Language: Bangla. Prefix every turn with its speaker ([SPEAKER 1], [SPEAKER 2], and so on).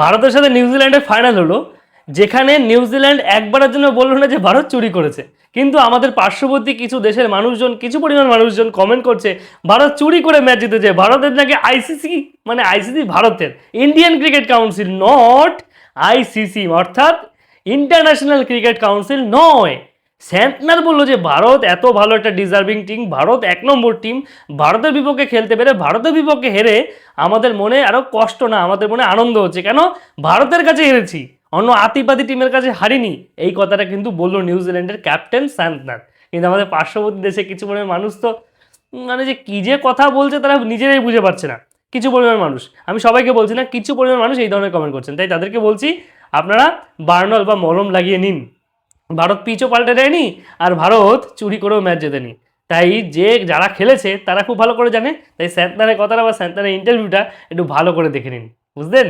[SPEAKER 1] ভারতের সাথে নিউজিল্যান্ডের ফাইনাল হলো, যেখানে নিউজিল্যান্ড একবারের জন্য বললো না যে ভারত চুরি করেছে, কিন্তু আমাদের পার্শ্ববর্তী কিছু দেশের মানুষজন, কিছু পরিমাণ মানুষজন কমেন্ট করছে ভারত চুরি করে ম্যাচ জিতেছে। ভারতের নাকি আইসিসি, মানে আইসিসি ভারতের, Indian cricket council, not ICC, অর্থাৎ ইন্টারন্যাশনাল ক্রিকেট কাউন্সিল নয়। স্যান্টনার বললো যে ভারত এত ভালো একটা ডিজার্ভিং টিম, ভারত 1 নম্বর টিম, ভারতের বিপক্ষে খেলতে পেরে ভারতের বিপক্ষে হেরে আমাদের মনে আরো কষ্ট না, আমাদের মনে আনন্দ হচ্ছে। কেন? ভারতের কাছে হেরেছি, অন্য আতিপাতি টিমের কাছে হারিনি। এই কথাটা কিন্তু বললো নিউজিল্যান্ডের ক্যাপ্টেন স্যান্টনার। কিন্তু আমাদের পার্শ্ববর্তী দেশে কিছু পরিমাণ মানুষ তো মানে যে কী যে কথা বলছে তারা নিজেরাই বুঝে পারছে না। কিছু পরিমাণ মানুষ, আমি সবাইকে বলছি না, কিছু পরিমাণ মানুষ এই ধরনের কমেন্ট করছেন, তাই তাদেরকে বলছি আপনারা বার্নল বা মলম লাগিয়ে নিন। ভারত পিচও পাল্টে দেয়নি, আর ভারত চুরি করেও ম্যাচ জেতেনি। তাই যে যারা খেলেছে তারা খুব ভালো করে জানে। তাই স্যান্টনারের কথাটা বা স্যান্টনারের ইন্টারভিউটা একটু ভালো করে দেখে নিন, বুঝলেন?